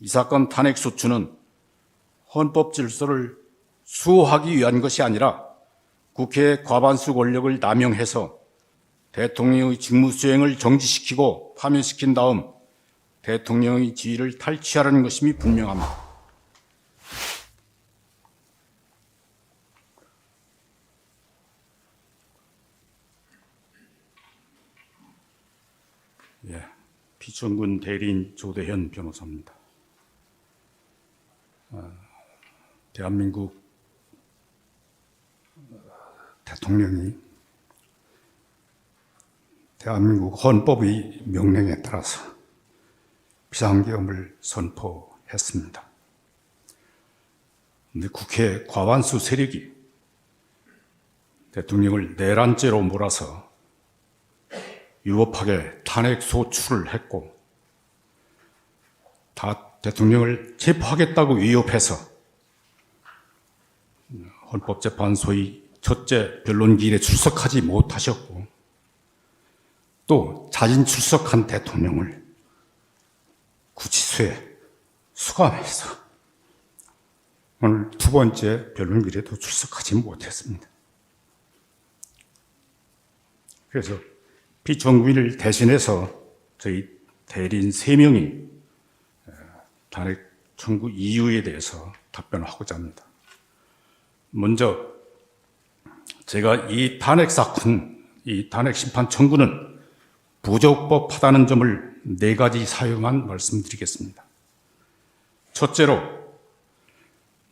이 사건 탄핵소추는 헌법 질서를 수호하기 위한 것이 아니라 국회의 과반수 권력을 남용해서 대통령의 직무수행을 정지시키고 파면시킨 다음 대통령의 지위를 탈취하려는 것임이 분명합니다. 피청군 대리인 조대현 변호사입니다. 대한민국 대통령이 대한민국 헌법의 명령에 따라서 비상계엄을 선포했습니다. 그런데 국회 과반수 세력이 대통령을 내란죄로 몰아서 위법하게 탄핵 소추를 했고 대통령을 체포하겠다고 위협해서 헌법재판소의 첫째 변론기일에 출석하지 못하셨고 또 자진 출석한 대통령을 구치소에 수감해서 오늘 두 번째 변론기일에도 출석하지 못했습니다. 그래서 피청구인을 대신해서 저희 대리인 3명이 탄핵 청구 이유에 대해서 답변하고자 합니다. 먼저 제가 이 탄핵 사건, 이 탄핵 심판 청구는 부적법하다는 점을 4가지 사유만 말씀드리겠습니다. 첫째로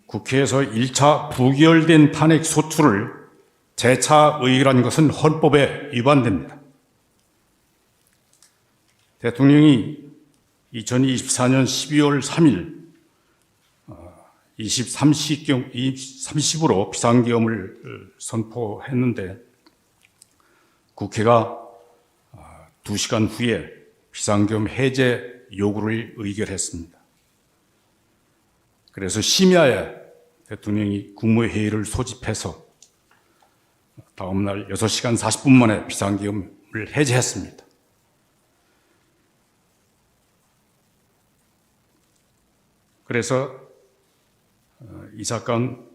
국회에서 1차 부결된 탄핵 소추를 재차 의결한 것은 헌법에 위반됩니다. 대통령이 2024년 12월 3일 2030으로 비상계엄을 선포했는데 국회가 2시간 후에 비상계엄 해제 요구를 의결했습니다. 그래서 심야에 대통령이 국무회의를 소집해서 다음날 6시간 40분 만에 비상계엄을 해제했습니다. 그래서 이 사건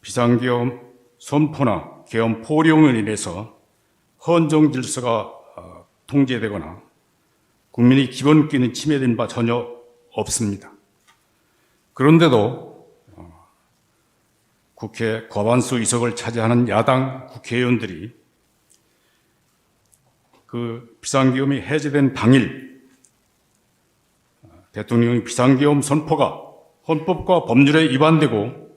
비상계엄 선포나 계엄 포령을 인해서 헌정 질서가 통제되거나 국민의 기본권이 침해된 바 전혀 없습니다. 그런데도 국회 과반수 의석을 차지하는 야당 국회의원들이 그 비상계엄이 해제된 당일 대통령의 비상계엄 선포가 헌법과 법률에 위반되고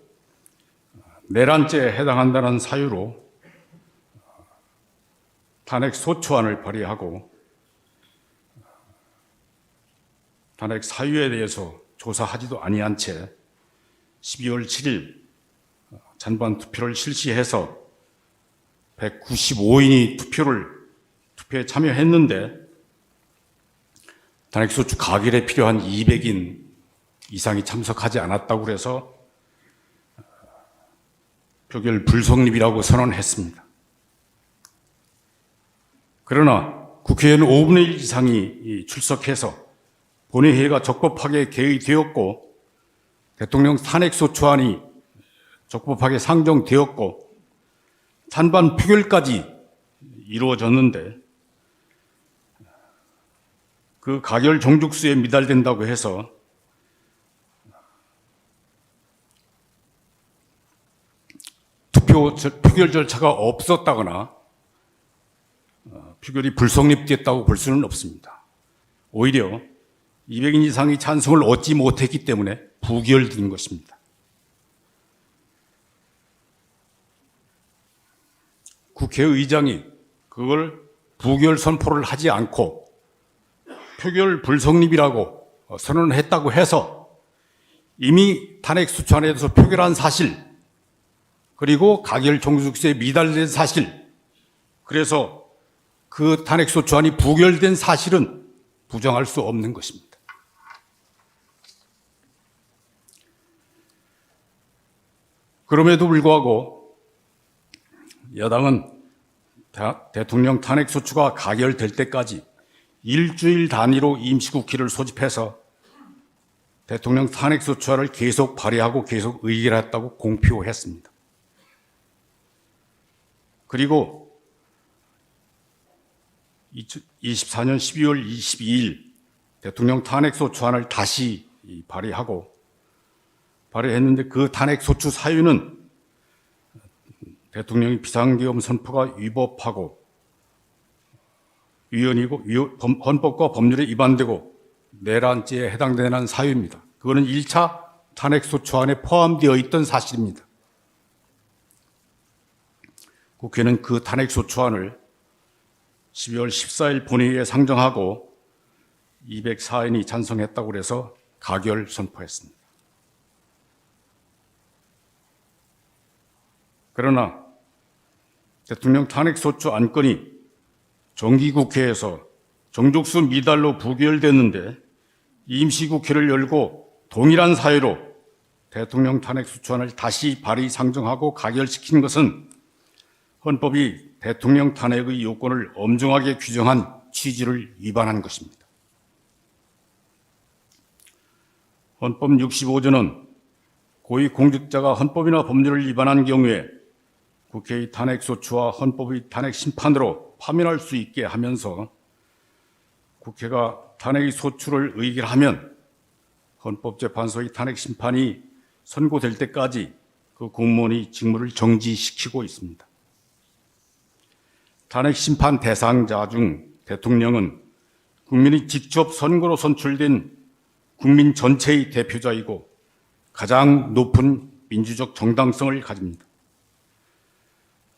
내란죄에 해당한다는 사유로 탄핵 소추안을 발의하고 탄핵 사유에 대해서 조사하지도 아니한 채 12월 7일 찬반 투표를 실시해서 195인이 투표에 참여했는데 탄핵소추 가결에 필요한 200인 이상이 참석하지 않았다고 해서 표결 불성립이라고 선언했습니다. 그러나 국회의원 5분의 1 이상이 출석해서 본회의가 적법하게 개의되었고 대통령 탄핵소추안이 적법하게 상정되었고 찬반 표결까지 이루어졌는데 그 가결 종족수에 미달된다고 해서 표결 절차가 없었다거나 표결이 불성립됐다고 볼 수는 없습니다. 오히려 200인 이상이 찬성을 얻지 못했기 때문에 부결된 것입니다. 국회의장이 그걸 부결 선포를 하지 않고 표결 불성립이라고 선언을 했다고 해서 이미 탄핵 소추안에 대해서 표결한 사실, 그리고 가결 종족수에 미달된 사실, 그래서 그 탄핵 소추안이 부결된 사실은 부정할 수 없는 것입니다. 그럼에도 불구하고 여당은 대통령 탄핵소추가 가결될 때까지 일주일 단위로 임시국회를 소집해서 대통령 탄핵소추안을 계속 발의하고 계속 의결했다고 공표했습니다. 그리고 2024년 12월 22일 대통령 탄핵소추안을 다시 발의했는데 그 탄핵소추 사유는 대통령이 비상계엄 선포가 위법하고 위헌이고 헌법과 법률에 위반되고 내란죄에 해당되는 사유입니다. 그거는 1차 탄핵소추안에 포함되어 있던 사실입니다. 국회는 그 탄핵소추안을 12월 14일 본회의에 상정하고 204인이 찬성했다고 해서 가결 선포했습니다. 그러나 대통령 탄핵소추 안건이 정기국회에서 정족수 미달로 부결됐는데 임시국회를 열고 동일한 사유로 대통령 탄핵소추안을 다시 발의 상정하고 가결시킨 것은 헌법이 대통령 탄핵의 요건을 엄중하게 규정한 취지를 위반한 것입니다. 헌법 65조는 고위공직자가 헌법이나 법률을 위반한 경우에 국회의 탄핵소추와 헌법의 탄핵심판으로 파면할 수 있게 하면서 국회가 탄핵의 소추를 의결하면 헌법재판소의 탄핵심판이 선고될 때까지 그 공무원이 직무를 정지시키고 있습니다. 탄핵심판 대상자 중 대통령은 국민이 직접 선거로 선출된 국민 전체의 대표자이고 가장 높은 민주적 정당성을 가집니다.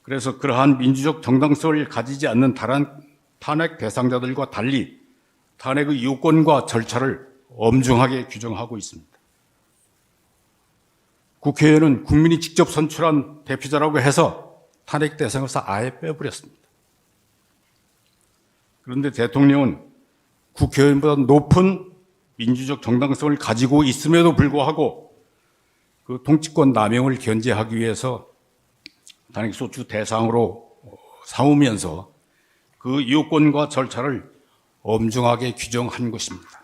그래서 그러한 민주적 정당성을 가지지 않는 다른 탄핵 대상자들과 달리 탄핵의 요건과 절차를 엄중하게 규정하고 있습니다. 국회의원은 국민이 직접 선출한 대표자라고 해서 탄핵 대상에서 아예 빼버렸습니다. 그런데 대통령은 국회의원보다 높은 민주적 정당성을 가지고 있음에도 불구하고 그 통치권 남용을 견제하기 위해서 탄핵소추 대상으로 삼으면서 그 요건과 절차를 엄중하게 규정한 것입니다.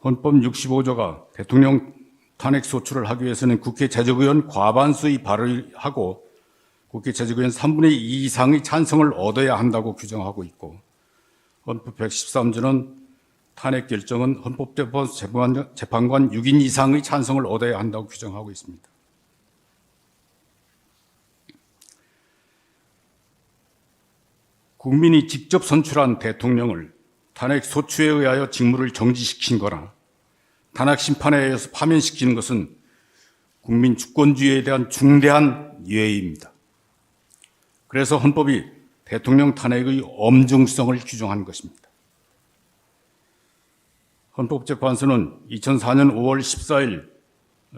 헌법 65조가 대통령 탄핵소추를 하기 위해서는 국회 재적의원 과반수의 발의하고 국회 재적의원 3분의 2 이상의 찬성을 얻어야 한다고 규정하고 있고 헌법 113조는 탄핵 결정은 헌법재판관 6인 이상의 찬성을 얻어야 한다고 규정하고 있습니다. 국민이 직접 선출한 대통령을 탄핵 소추에 의하여 직무를 정지시킨 거나 탄핵 심판에 의해서 파면시키는 것은 국민 주권주의에 대한 중대한 예의입니다. 그래서 헌법이 대통령 탄핵의 엄중성을 규정한 것입니다. 헌법재판소는 2004년 5월 14일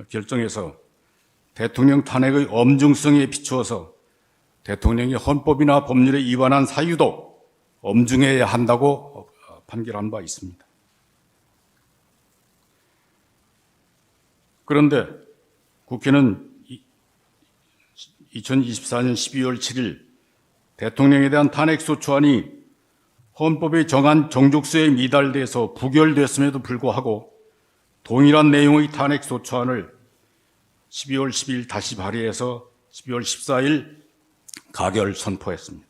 결정에서 대통령 탄핵의 엄중성에 비추어서 대통령이 헌법이나 법률에 위반한 사유도 엄중해야 한다고 판결한 바 있습니다. 그런데 국회는 2024년 12월 7일 대통령에 대한 탄핵소추안이 헌법에 정한 정족수에 미달돼서 부결됐음에도 불구하고 동일한 내용의 탄핵소추안을 12월 10일 다시 발의해서 12월 14일 가결 선포했습니다.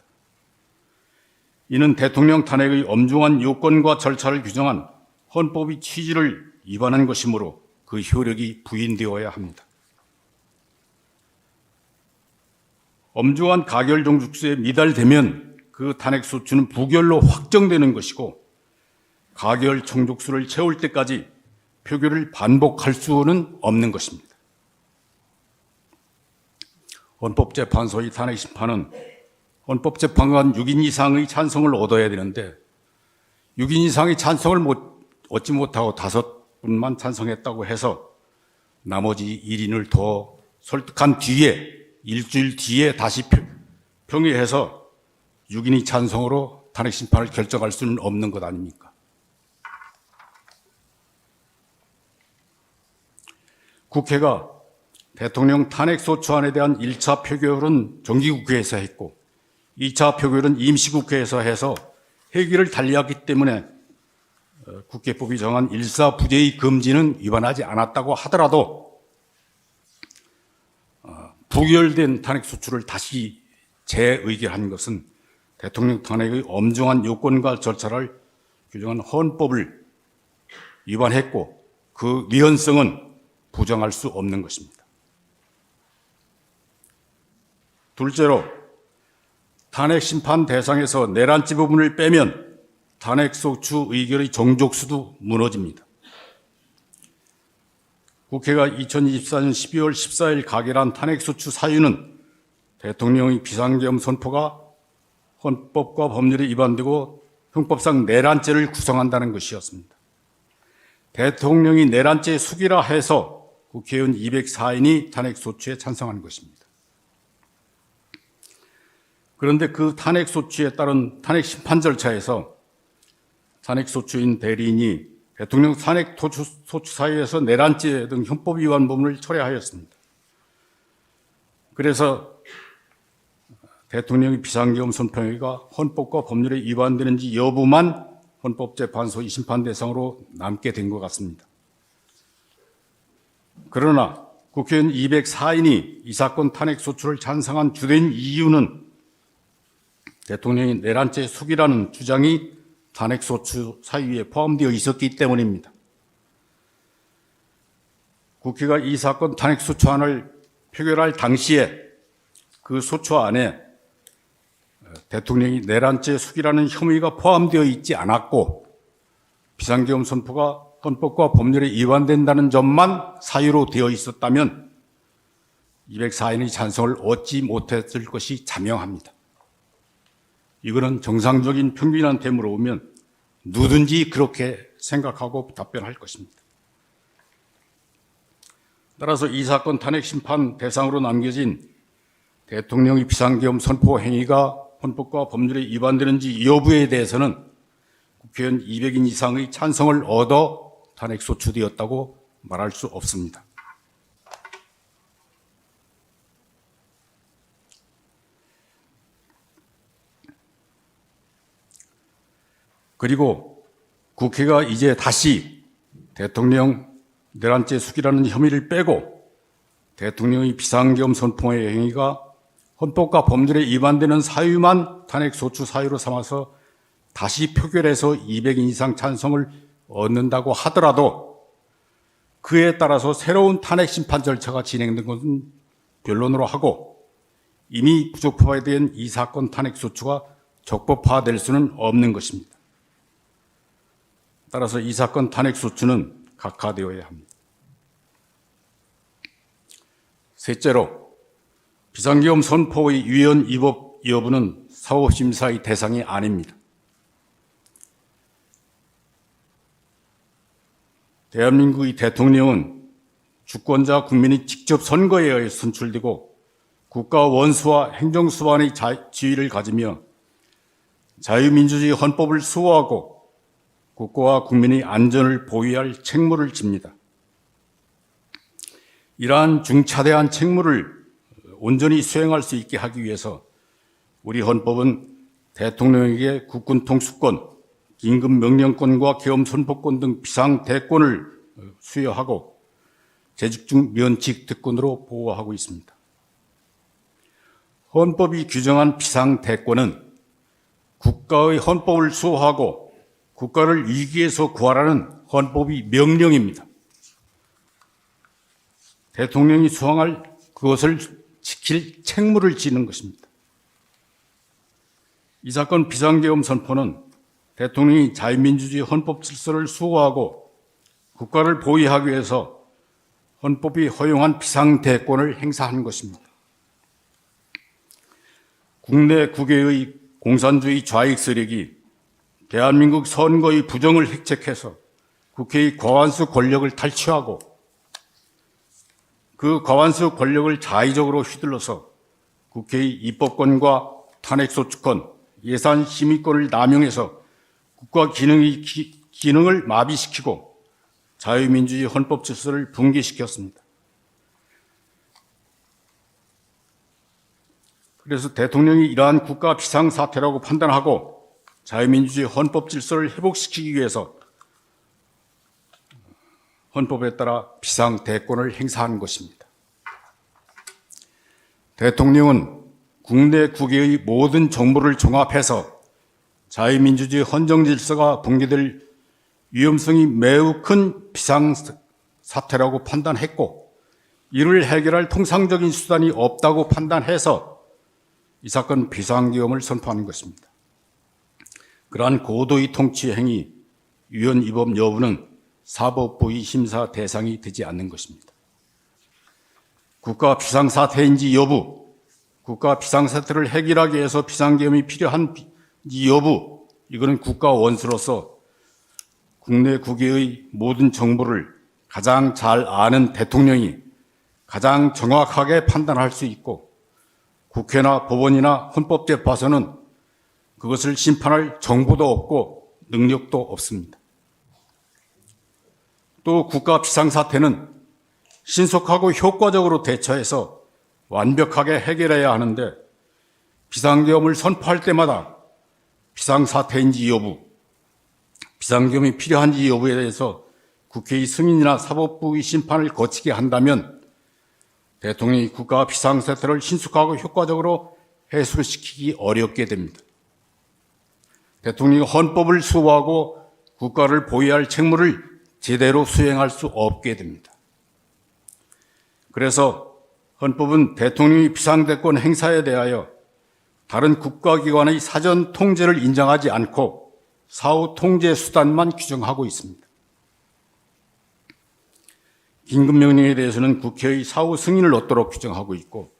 이는 대통령 탄핵의 엄중한 요건과 절차를 규정한 헌법의 취지를 위반한 것이므로 그 효력이 부인되어야 합니다. 엄중한 가결 정족수에 미달되면 그 탄핵소추는 부결로 확정되는 것이고 가결 정족수를 채울 때까지 표결을 반복할 수는 없는 것입니다. 헌법재판소의 탄핵심판은 헌법재판관 6인 이상의 찬성을 얻어야 되는데 6인 이상의 찬성을 얻지 못하고 5분만 찬성했다고 해서 나머지 1인을 더 설득한 뒤에 일주일 뒤에 다시 평의해서 6인이 찬성으로 탄핵심판을 결정할 수는 없는 것 아닙니까? 국회가 대통령 탄핵소추안에 대한 1차 표결은 정기국회에서 했고 2차 표결은 임시국회에서 해서 회기를 달리했기 때문에 국회법이 정한 일사부재의 금지는 위반하지 않았다고 하더라도 부결된 탄핵소추를 다시 재의결한 것은 대통령 탄핵의 엄중한 요건과 절차를 규정한 헌법을 위반했고 그 위헌성은 부정할 수 없는 것입니다. 둘째로 탄핵 심판 대상에서 내란죄 부분을 빼면 탄핵소추 의결의 정족수도 무너집니다. 국회가 2024년 12월 14일 가결한 탄핵소추 사유는 대통령의 비상계엄 선포가 헌법과 법률에 위반되고 형법상 내란죄를 구성한다는 것이었습니다. 대통령이 내란죄 숙이라 해서 국회의원 204인이 탄핵소추에 찬성한 것입니다. 그런데 그 탄핵소추에 따른 탄핵심판 절차에서 탄핵소추인 대리인이 대통령 탄핵소추 사유에서 내란죄 등 형법 위반 부분을 철회하였습니다. 그래서 대통령의 비상계엄 선포가 헌법과 법률에 위반되는지 여부만 헌법재판소의 심판 대상으로 남게 된 것 같습니다. 그러나 국회의원 204인이 이 사건 탄핵소추를 찬성한 주된 이유는 대통령이 내란죄 숙이라는 주장이 탄핵소추 사유에 포함되어 있었기 때문입니다. 국회가 이 사건 탄핵소추안을 표결할 당시에 그 소추안에 대통령이 내란죄 숙이라는 혐의가 포함되어 있지 않았고 비상계엄 선포가 헌법과 법률에 위반된다는 점만 사유로 되어 있었다면 204인의 찬성을 얻지 못했을 것이 자명합니다. 이거는 정상적인 평균한테 물어보면 누구든지 그렇게 생각하고 답변할 것입니다. 따라서 이 사건 탄핵심판 대상으로 남겨진 대통령의 비상계엄 선포 행위가 헌법과 법률에 위반되는지 여부에 대해서는 국회의원 200인 이상의 찬성을 얻어 탄핵소추되었다고 말할 수 없습니다. 그리고 국회가 이제 다시 대통령 내란죄 숙이라는 혐의를 빼고 대통령의 비상계엄 선포의 행위가 헌법과 법률에 위반되는 사유만 탄핵소추 사유로 삼아서 다시 표결해서 200인 이상 찬성을 얻는다고 하더라도 그에 따라서 새로운 탄핵심판 절차가 진행된 것은 변론으로 하고 이미 부적법화된 이 사건 탄핵소추가 적법화될 수는 없는 것입니다. 따라서 이 사건 탄핵소추는 각하되어야 합니다. 셋째로 비상계엄 선포의 위헌 위법 여부는 사법심사의 대상이 아닙니다. 대한민국의 대통령은 주권자 국민이 직접 선거에 의해 선출되고 국가 원수와 행정수반의 지위를 가지며 자유민주주의 헌법을 수호하고 국가와 국민의 안전을 보위할 책무를 집니다. 이러한 중차대한 책무를 온전히 수행할 수 있게 하기 위해서 우리 헌법은 대통령에게 국군 통수권, 긴급명령권과 계엄 선포권 등 비상대권을 수여하고 재직 중 면책 특권으로 보호하고 있습니다. 헌법이 규정한 비상대권은 국가의 헌법을 수호하고 국가를 위기에서 구하라는 헌법의 명령입니다. 대통령이 수행할 그것을 지킬 책무를 지는 것입니다. 이 사건 비상계엄 선포는 대통령이 자유민주주의 헌법 질서를 수호하고 국가를 보위하기 위해서 헌법이 허용한 비상대권을 행사한 것입니다. 국내 국외의 공산주의 좌익 세력이 대한민국 선거의 부정을 획책해서 국회의 과반수 권력을 탈취하고 그 과반수 권력을 자의적으로 휘둘러서 국회의 입법권과 탄핵소추권, 예산 심의권을 남용해서 국가 기능을 마비시키고 자유민주주의 헌법 질서를 붕괴시켰습니다. 그래서 대통령이 이러한 국가 비상사태라고 판단하고 자유민주주의 헌법 질서를 회복시키기 위해서 헌법에 따라 비상대권을 행사하는 것입니다. 대통령은 국내 국외의 모든 정보를 종합해서 자유민주주의 헌정질서가 붕괴될 위험성이 매우 큰 비상사태라고 판단했고, 이를 해결할 통상적인 수단이 없다고 판단해서 이 사건 비상계엄을 선포하는 것입니다. 그러한 고도의 통치 행위, 위헌 위법 여부는 사법부의 심사 대상이 되지 않는 것입니다. 국가 비상사태인지 여부, 국가 비상사태를 해결하기 위해서 비상계엄이 필요한지 여부, 이거는 국가 원수로서 국내 국외의 모든 정보를 가장 잘 아는 대통령이 가장 정확하게 판단할 수 있고, 국회나 법원이나 헌법재판소는 그것을 심판할 정보도 없고 능력도 없습니다. 또 국가 비상사태는 신속하고 효과적으로 대처해서 완벽하게 해결해야 하는데, 비상계엄을 선포할 때마다 비상사태인지 여부, 비상계엄이 필요한지 여부에 대해서 국회의 승인이나 사법부의 심판을 거치게 한다면 대통령이 국가 비상사태를 신속하고 효과적으로 해소시키기 어렵게 됩니다. 대통령이 헌법을 수호하고 국가를 보호할 책무를 제대로 수행할 수 없게 됩니다. 그래서 헌법은 대통령이 비상대권 행사에 대하여 다른 국가기관의 사전 통제를 인정하지 않고 사후 통제 수단만 규정하고 있습니다. 긴급명령에 대해서는 국회의 사후 승인을 얻도록 규정하고 있고,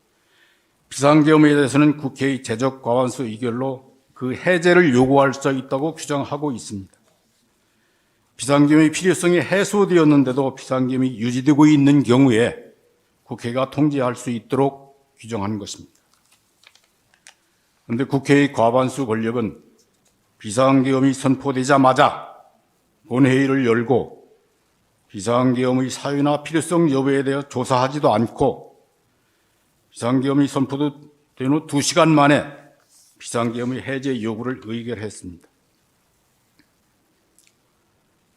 비상계엄에 대해서는 국회의 제적 과반수 의결로 그 해제를 요구할 수 있다고 규정하고 있습니다. 비상계엄의 필요성이 해소되었는데도 비상계엄이 유지되고 있는 경우에 국회가 통제할 수 있도록 규정하는 것입니다. 그런데 국회의 과반수 권력은 비상계엄이 선포되자마자 본회의를 열고 비상계엄의 사유나 필요성 여부에 대해 조사하지도 않고, 비상계엄이 선포된 후 2시간 만에 비상계엄의 해제 요구를 의결했습니다.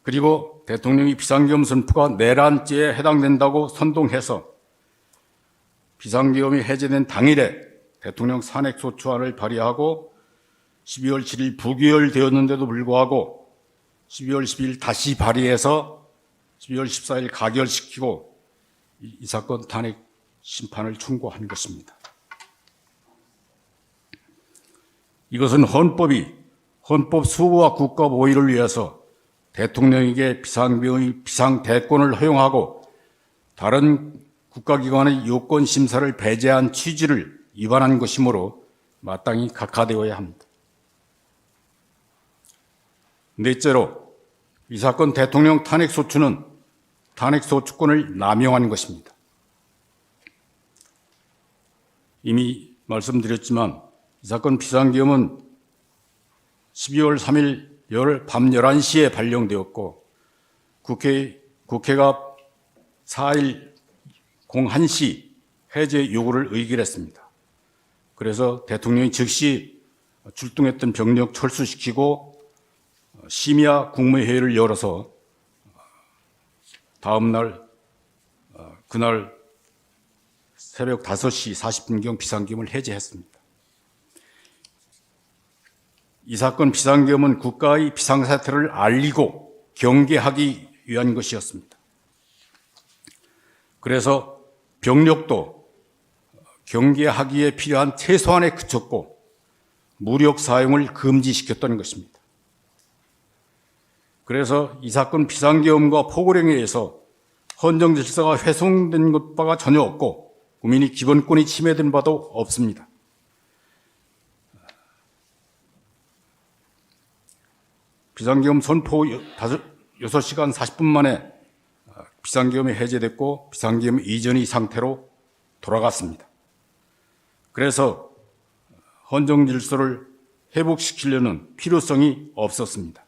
그리고 대통령이 비상계엄 선포가 내란죄에 해당된다고 선동해서 비상계엄이 해제된 당일에 대통령 산핵소추안을 발의하고 12월 7일 부결되었는데도 불구하고 12월 12일 다시 발의해서 12월 14일 가결시키고 이 사건 탄핵 심판을 충고한 것입니다. 이것은 헌법 수호와 국가 보위를 위해서 대통령에게 비상대권을 허용하고 다른 국가기관의 요건 심사를 배제한 취지를 위반한 것이므로 마땅히 각하되어야 합니다. 넷째로, 이 사건 대통령 탄핵소추는 탄핵소추권을 남용한 것입니다. 이미 말씀드렸지만 이 사건 비상계엄은 12월 3일 밤 11시에 발령되었고 국회가 4일 01시 해제 요구를 의결했습니다. 그래서 대통령이 즉시 출동했던 병력 철수시키고 심야 국무회의를 열어서 다음 날 그날 새벽 5시 40분경 비상계엄을 해제했습니다. 이 사건 비상계엄은 국가의 비상사태를 알리고 경계하기 위한 것이었습니다. 그래서 병력도 경계하기에 필요한 최소한에 그쳤고 무력 사용을 금지시켰다는 것입니다. 그래서 이 사건 비상계엄과 포고령에 의해서 헌정 질서가 훼손된 것바가 전혀 없고 국민의 기본권이 침해된 바도 없습니다. 비상계엄 선포 6시간 40분 만에 비상계엄이 해제됐고 비상계엄 이전의 상태로 돌아갔습니다. 그래서 헌정 질서를 회복시키려는 필요성이 없었습니다.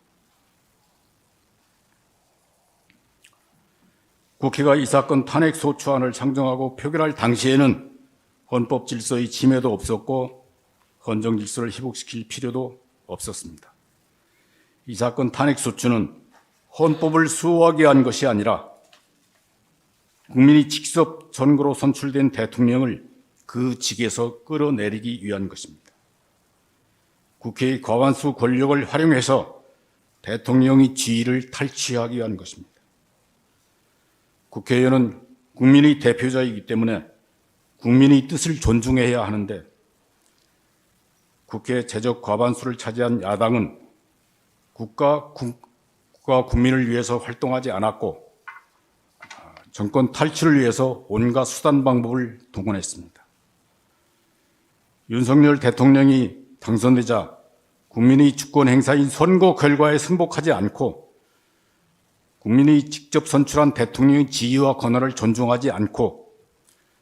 국회가 이 사건 탄핵소추안을 상정하고 표결할 당시에는 헌법 질서의 침해도 없었고 헌정 질서를 회복시킬 필요도 없었습니다. 이 사건 탄핵소추는 헌법을 수호하기 위한 것이 아니라 국민이 직접 선거로 선출된 대통령을 그 직에서 끌어내리기 위한 것입니다. 국회의 과반수 권력을 활용해서 대통령의 지위를 탈취하기 위한 것입니다. 국회의원은 국민의 대표자이기 때문에 국민의 뜻을 존중해야 하는데 국회 제적 과반수를 차지한 야당은 국가 국민을 위해서 활동하지 않았고 정권 탈취를 위해서 온갖 수단 방법을 동원했습니다. 윤석열 대통령이 당선되자 국민의 주권 행사인 선거 결과에 승복하지 않고 국민이 직접 선출한 대통령의 지위와 권한을 존중하지 않고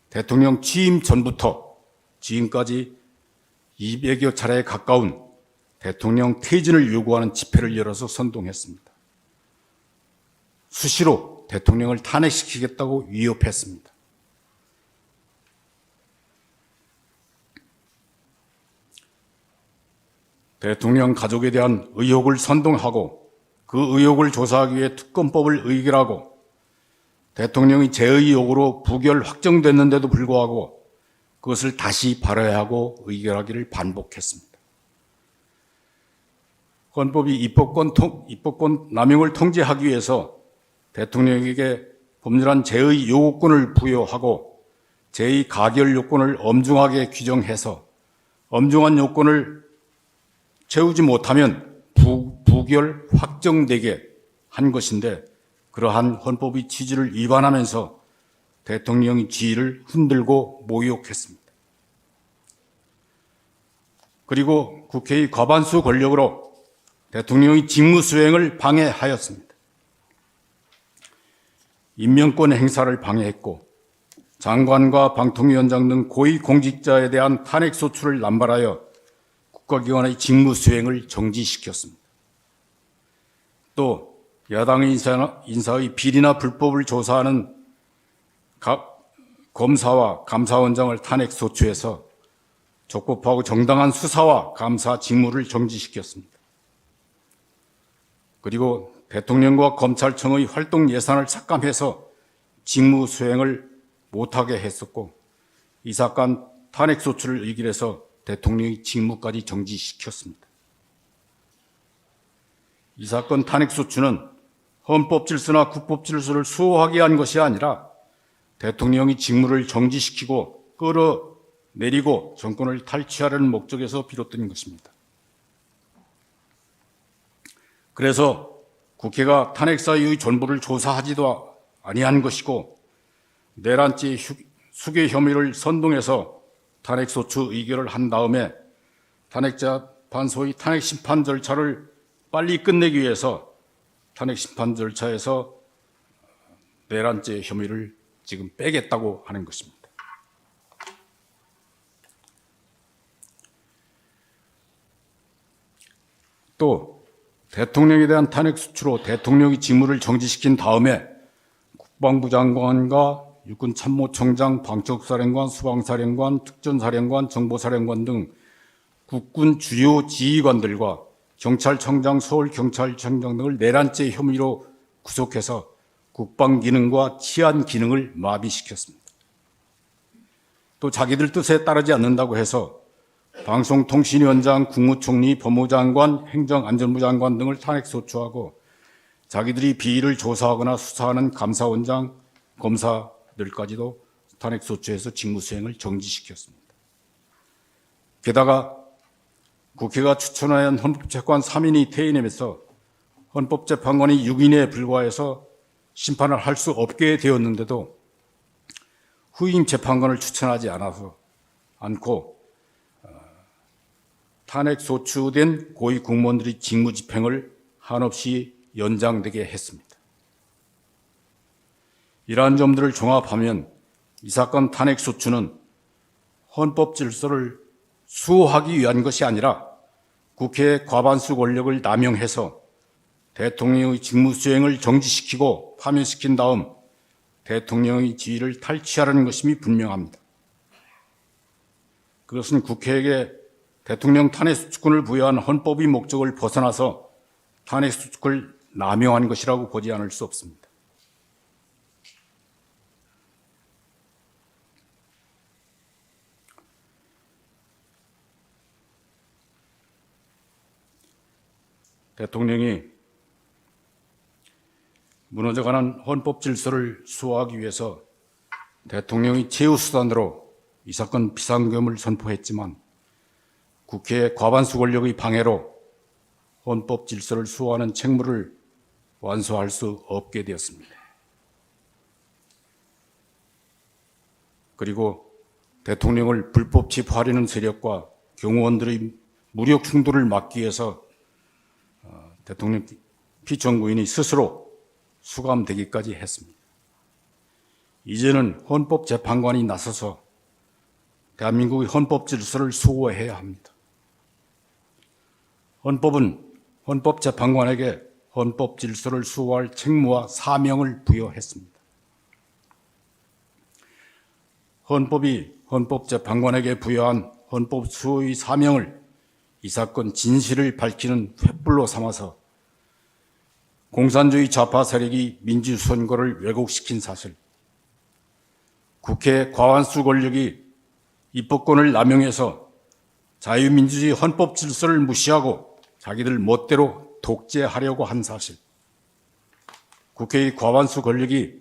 대통령 취임 전부터 지금까지 200여 차례에 가까운 대통령 퇴진을 요구하는 집회를 열어서 선동했습니다. 수시로 대통령을 탄핵시키겠다고 위협했습니다. 대통령 가족에 대한 의혹을 선동하고 그 의혹을 조사하기 위해 특검법을 의결하고 대통령이 재의혹으로 부결 확정됐는데도 불구하고 그것을 다시 발의하고 의결하기를 반복했습니다. 헌법이 입법권 남용을 통제하기 위해서 대통령에게 법률안 재의 요구권을 부여하고 재의 가결 요건을 엄중하게 규정해서 엄중한 요건을 채우지 못하면 부결 확정되게 한 것인데 그러한 헌법의 취지를 위반하면서 대통령의 지위를 흔들고 모욕했습니다. 그리고 국회의 과반수 권력으로 대통령의 직무 수행을 방해하였습니다. 임명권 행사를 방해했고 장관과 방통위원장 등 고위 공직자에 대한 탄핵 소추를 남발하여 국가기관의 직무 수행을 정지시켰습니다. 또 야당의 인사의 비리나 불법을 조사하는 검사와 감사원장을 탄핵 소추해서 적법하고 정당한 수사와 감사 직무를 정지시켰습니다. 그리고 대통령과 검찰청의 활동 예산을 삭감해서 직무 수행을 못하게 했었고 이 사건 탄핵 소추를 의결해서 대통령의 직무까지 정지시켰습니다. 이 사건 탄핵 소추는 헌법 질서나 국법 질서를 수호하기 위한 것이 아니라 대통령이 직무를 정지시키고 끌어내리고 정권을 탈취하려는 목적에서 비롯된 것입니다. 그래서 국회가 탄핵 사유의 전부를 조사하지도 아니한 것이고 내란죄 수괴 혐의를 선동해서 탄핵 소추 의결을 한 다음에 탄핵재판소의 탄핵 심판 절차를 빨리 끝내기 위해서 탄핵 심판 절차에서 내란죄 혐의를 지금 빼겠다고 하는 것입니다. 또 대통령에 대한 탄핵 소추로 대통령의 직무를 정지시킨 다음에 국방부 장관과 육군참모총장, 방첩사령관, 수방사령관, 특전사령관, 정보사령관 등 국군 주요 지휘관들과 경찰청장, 서울경찰청장 등을 내란죄 혐의로 구속해서 국방 기능과 치안 기능을 마비시켰습니다. 또 자기들 뜻에 따르지 않는다고 해서 방송통신위원장, 국무총리, 법무장관, 행정안전부 장관 등을 탄핵 소추하고 자기들이 비리를 조사하거나 수사하는 감사원장, 검사들까지도 탄핵 소추해서 직무 수행을 정지시켰습니다. 게다가 국회가 추천하여 헌법재판 3인이 퇴임하면서 헌법재판관이 6인에 불과해서 심판을 할 수 없게 되었는데도 후임 재판관을 추천하지 않고 탄핵 소추된 고위 공무원들의 직무 집행을 한없이 연장되게 했습니다. 이러한 점들을 종합하면 이 사건 탄핵 소추는 헌법 질서를 수호하기 위한 것이 아니라 국회의 과반수 권력을 남용해서 대통령의 직무 수행을 정지시키고 파면시킨 다음 대통령의 지위를 탈취하려는 것임이 분명합니다. 그것은 국회에게 대통령 탄핵수사권을 부여한 헌법의 목적을 벗어나서 탄핵수사권을 남용한 것이라고 보지 않을 수 없습니다. 대통령이 무너져가는 헌법 질서를 수호하기 위해서 대통령이 최우수단으로 이 사건 비상계엄을 선포했지만 국회의 과반수 권력의 방해로 헌법 질서를 수호하는 책무를 완수할 수 없게 되었습니다. 그리고 대통령을 불법 체포하려는 세력과 경호원들의 무력 충돌을 막기 위해서 대통령 피청구인이 스스로 수감되기까지 했습니다. 이제는 헌법재판관이 나서서 대한민국의 헌법 질서를 수호해야 합니다. 헌법은 헌법재판관에게 헌법 질서를 수호할 책무와 사명을 부여했습니다. 헌법이 헌법재판관에게 부여한 헌법 수호의 사명을 이 사건 진실을 밝히는 횃불로 삼아서 공산주의 좌파 세력이 민주선거를 왜곡시킨 사실, 국회 과반수 권력이 입법권을 남용해서 자유민주주의 헌법 질서를 무시하고 자기들 멋대로 독재하려고 한 사실, 국회의 과반수 권력이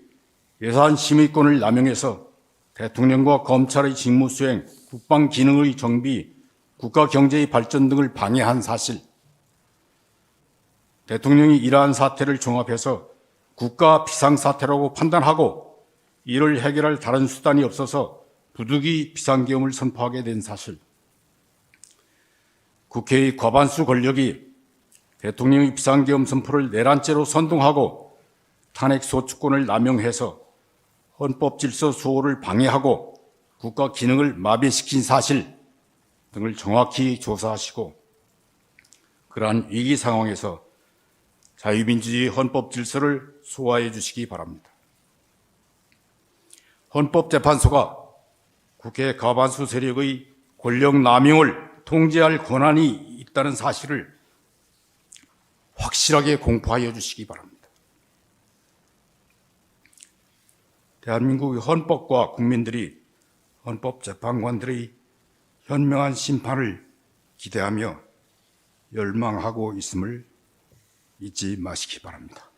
예산심의권을 남용해서 대통령과 검찰의 직무수행, 국방기능의 정비, 국가경제의 발전 등을 방해한 사실, 대통령이 이러한 사태를 종합해서 국가 비상사태라고 판단하고 이를 해결할 다른 수단이 없어서 부득이 비상계엄을 선포하게 된 사실, 국회의 과반수 권력이 대통령의 비상계엄 선포를 내란죄로 선동하고 탄핵소추권을 남용해서 헌법질서 수호를 방해하고 국가 기능을 마비시킨 사실 등을 정확히 조사하시고 그러한 위기 상황에서 자유민주주의 헌법 질서를 수호해 주시기 바랍니다. 헌법재판소가 국회 과반수 세력의 권력 남용을 통제할 권한이 있다는 사실을 확실하게 공포하여 주시기 바랍니다. 대한민국의 헌법과 국민들이 헌법재판관들의 현명한 심판을 기대하며 열망하고 있음을 잊지 마시기 바랍니다.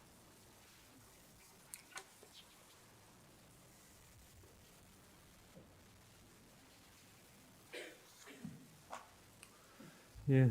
예.